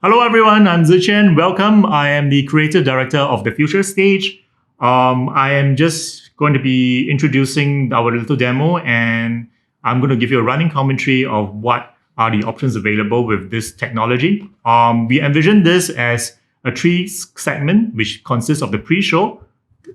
Hello everyone, I'm Tze Chien. Welcome. I am the creative director of the Future Stage. I am just going to be introducing our little demo, and I'm going to give you a running commentary of what are the options available with this technology. We envision this as a segment which consists of the pre-show,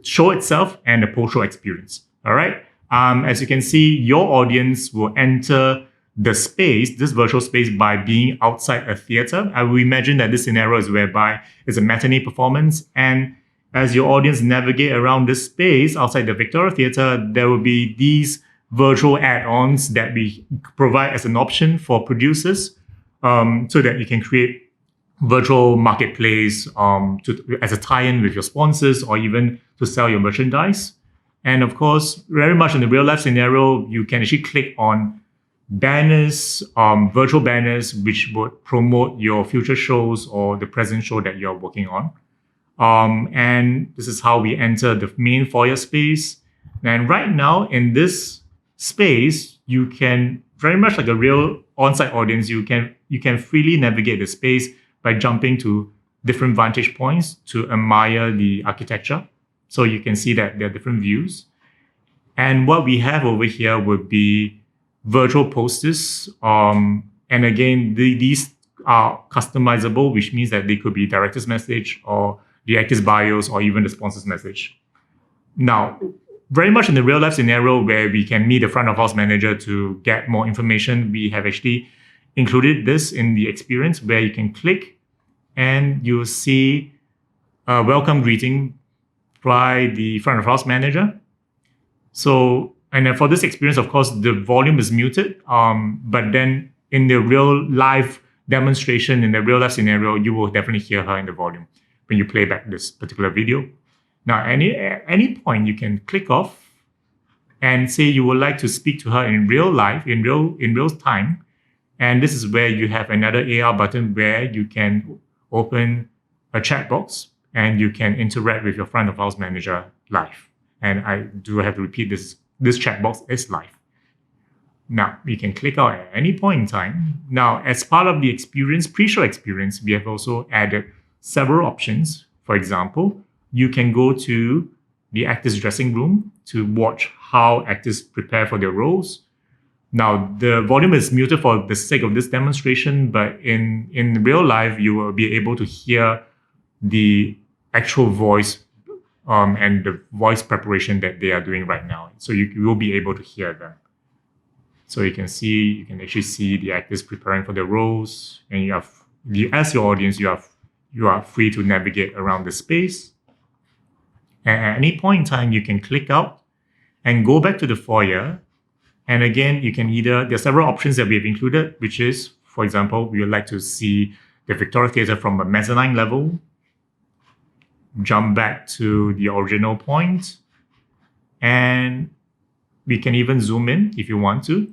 show itself, and the post-show experience. All right. As you can see, your audience will enter the space, this virtual space, by being outside a theater. I will imagine that this scenario is whereby it's a matinee performance, and as your audience navigate around this space outside the Victoria Theatre, there will be these virtual add-ons that we provide as an option for producers, so that you can create virtual marketplace as a tie-in with your sponsors or even to sell your merchandise. And of course, very much in the real life scenario, you can actually click on banners, virtual banners, which would promote your future shows or the present show that you're working on. And this is how we enter the main foyer space. And right now in this space, you can, very much like a real on-site audience, you can freely navigate the space by jumping to different vantage points to admire the architecture. So you can see that there are different views. And what we have over here would be virtual posters. And again, these are customizable, which means that they could be director's message or the actor's bios or even the sponsor's message. Now, very much in the real life scenario where we can meet the front of house manager to get more information, we have actually included this in the experience where you can click and you'll see a welcome greeting by the front of house manager. So, and then for this experience, of course, the volume is muted. But then in the real live demonstration, in the real life scenario, you will definitely hear her in the volume when you play back this particular video. Now, at any point, you can click off and say you would like to speak to her in real life, in real time. And this is where you have another AR button where you can open a chat box and you can interact with your front of house manager live. And I do have to repeat this. This chat box is live. Now, you can click out at any point in time. Now, as part of the experience, pre-show experience, we have also added several options. For example, you can go to the actors' dressing room to watch how actors prepare for their roles. Now, the volume is muted for the sake of this demonstration, but in real life, you will be able to hear the actual voice and the voice preparation that they are doing right now. So you will be able to hear them. So you can actually see the actors preparing for their roles, and as your audience, you are free to navigate around the space. And at any point in time, you can click out and go back to the foyer. And again, there are several options that we have included, which is, for example, we would like to see the Victoria Theatre from a mezzanine level, jump back to the original point, and we can even zoom in if you want to.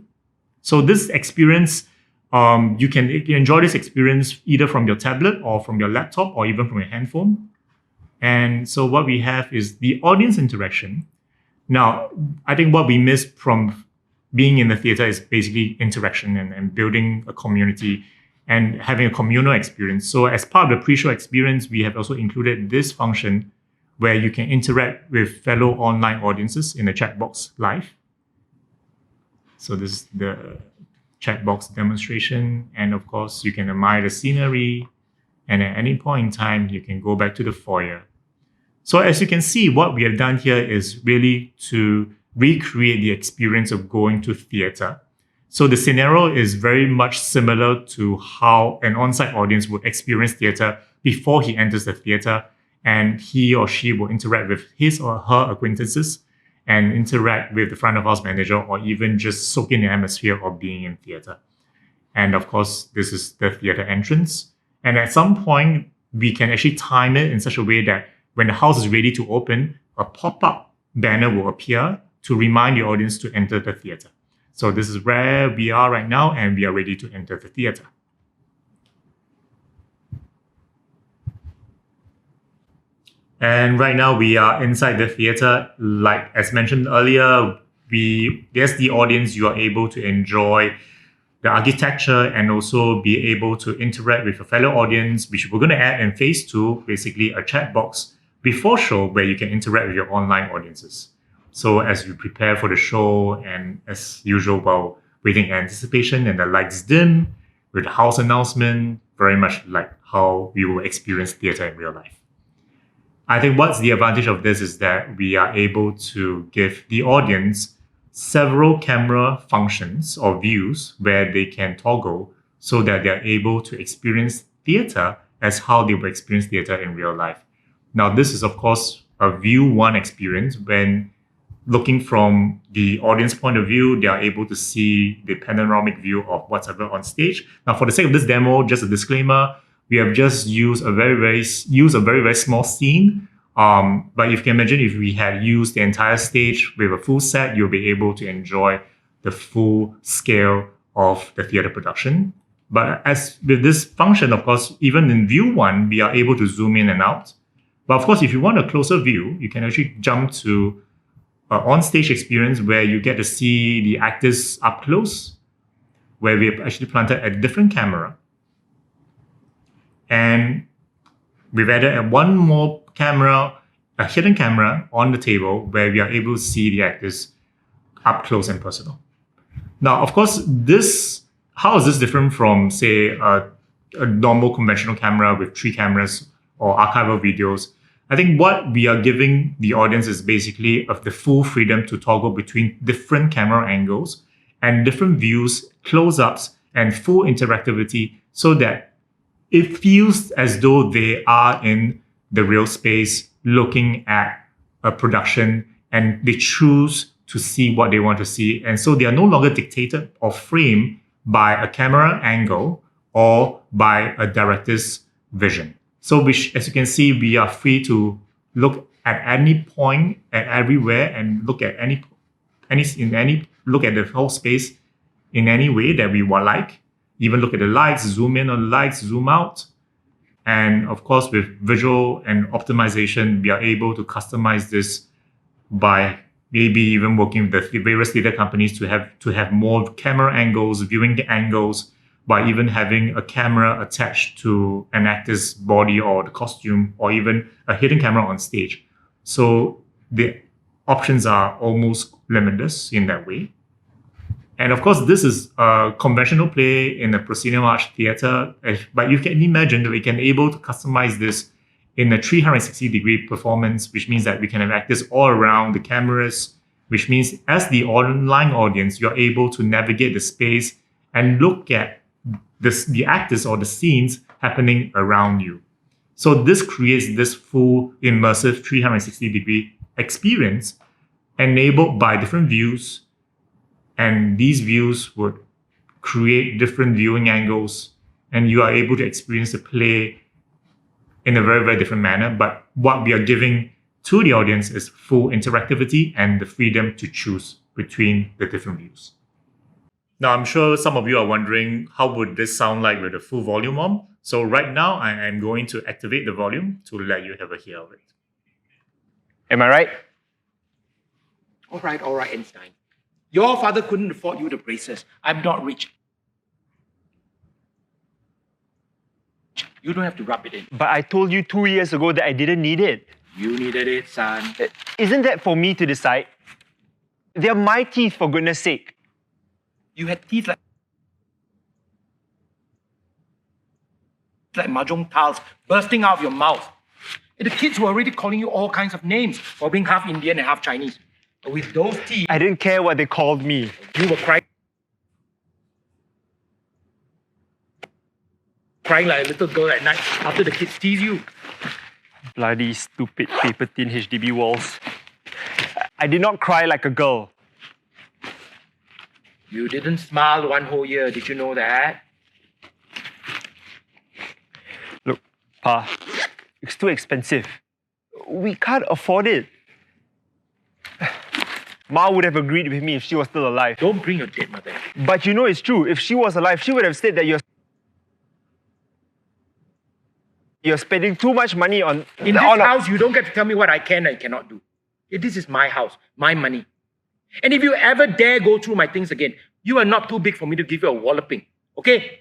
So this experience, you can enjoy this experience either from your tablet or from your laptop or even from your handphone. And so what we have is the audience interaction. Now, I think what we missed from being in the theater is basically interaction and building a community and having a communal experience. So as part of the pre-show experience, we have also included this function where you can interact with fellow online audiences in the chat box live. So this is the chat box demonstration. And of course, you can admire the scenery. And at any point in time, you can go back to the foyer. So as you can see, what we have done here is really to recreate the experience of going to theater. So the scenario is very much similar to how an on-site audience would experience theater before he enters the theater, and he or she will interact with his or her acquaintances and interact with the front of house manager or even just soak in the atmosphere of being in theater. And of course, this is the theater entrance. And at some point, we can actually time it in such a way that when the house is ready to open, a pop-up banner will appear to remind the audience to enter the theater. So this is where we are right now, and we are ready to enter the theater. And right now we are inside the theater. Like as mentioned earlier, as the audience, you are able to enjoy the architecture, and also be able to interact with a fellow audience, which we're going to add in phase 2, basically a chat box before show where you can interact with your online audiences. So as you prepare for the show, and as usual, while waiting in anticipation and the lights dim with the house announcement, very much like how we will experience theater in real life. I think what's the advantage of this is that we are able to give the audience several camera functions or views where they can toggle so that they're able to experience theater as how they will experience theater in real life. Now, this is, of course, a view one experience. When looking from the audience point of view, they are able to see the panoramic view of what's ever on stage. Now, for the sake of this demo, just a disclaimer, we have just used a very small scene. But if you can imagine, if we had used the entire stage with a full set, you'll be able to enjoy the full scale of the theater production. But as with this function, of course, even in view one, we are able to zoom in and out. But of course, if you want a closer view, you can actually jump to an on-stage experience where you get to see the actors up close, where we have actually planted a different camera. And we've added one more camera, a hidden camera on the table where we are able to see the actors up close and personal. Now, of course, how is this different from, say, a normal conventional camera with 3 cameras or archival videos? I think what we are giving the audience is basically of the full freedom to toggle between different camera angles and different views, close-ups, and full interactivity so that it feels as though they are in the real space looking at a production, and they choose to see what they want to see. And so they are no longer dictated or framed by a camera angle or by a director's vision. So which, as you can see, we are free to look at any point and everywhere and look at look at the whole space in any way that we would like. Even look at the lights, zoom in on the lights, zoom out. And of course, with visual and optimization, we are able to customize this by maybe even working with the various theater companies to have more camera angles, viewing angles, by even having a camera attached to an actor's body or the costume, or even a hidden camera on stage. So the options are almost limitless in that way. And of course, this is a conventional play in a proscenium arch theater, but you can imagine that we can able to customize this in a 360-degree performance, which means that we can have actors all around the cameras, which means as the online audience, you're able to navigate the space and look at the actors or the scenes happening around you. So this creates this full immersive 360-degree experience enabled by different views. And these views would create different viewing angles, and you are able to experience the play in a very, very different manner. But what we are giving to the audience is full interactivity and the freedom to choose between the different views. Now, I'm sure some of you are wondering, how would this sound like with the full volume on? So right now, I am going to activate the volume to let you have a hear of it. Am I right? All right, Einstein. Your father couldn't afford you the braces. I'm not rich. You don't have to rub it in. But I told you 2 years ago that I didn't need it. You needed it, son. Isn't that for me to decide? They're my teeth, for goodness sake. You had teeth like mahjong tiles bursting out of your mouth. And the kids were already calling you all kinds of names for being half Indian and half Chinese. But with those teeth, I didn't care what they called me. you were crying like a little girl at night after the kids tease you. Bloody stupid paper thin HDB walls. I did not cry like a girl. You didn't smile 1 whole year. Did you know that? Look, Pa, it's too expensive. We can't afford it. Ma would have agreed with me if she was still alive. Don't bring your dead mother. But you know it's true. If she was alive, she would have said that you're spending too much money on... In this house, you don't get to tell me what I can and cannot do. This is my house, my money. And if you ever dare go through my things again, You are not too big for me to give you a walloping, okay?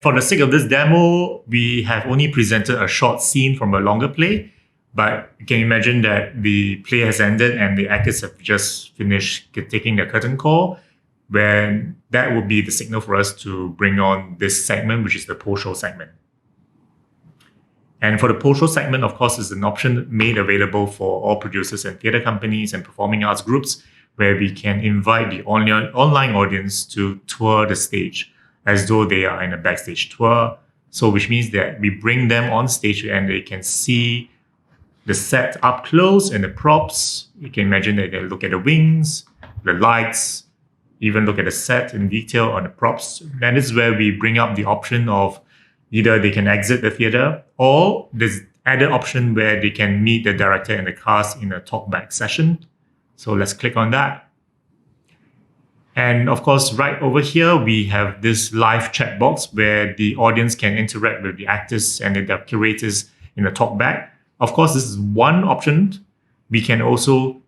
For the sake of this demo, we have only presented a short scene from a longer play, but you can imagine that the play has ended and the actors have just finished taking their curtain call, when that would be the signal for us to bring on this segment, which is the post-show segment. And for the post-show segment, of course, is an option made available for all producers and theatre companies and performing arts groups, where we can invite the online audience to tour the stage as though they are in a backstage tour. So which means that we bring them on stage and they can see the set up close and the props. You can imagine that they look at the wings, the lights, even look at the set in detail on the props. And this is where we bring up the option of either they can exit the theatre, or there's added option where they can meet the director and the cast in a talkback session. So let's click on that. And of course, right over here, we have this live chat box where the audience can interact with the actors and the curators in a talkback. Of course, this is one option. We can also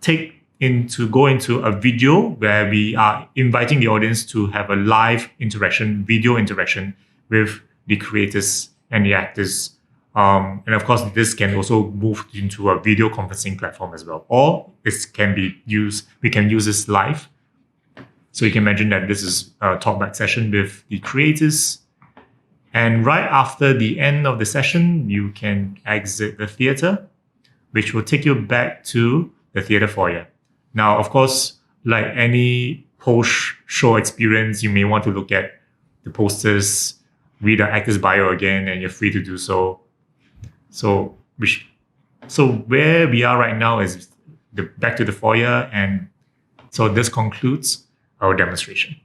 go into a video where we are inviting the audience to have a live interaction, video interaction with the creators and the actors. And of course, this can also move into a video conferencing platform as well. Or this can be used, we can use this live. So you can imagine that this is a talkback session with the creators. And right after the end of the session, you can exit the theater, which will take you back to the theater foyer. Now, of course, like any post-show experience, you may want to look at the posters, read the actor's bio again, and you're free to do so. So where we are right now is back to the foyer, and so this concludes our demonstration.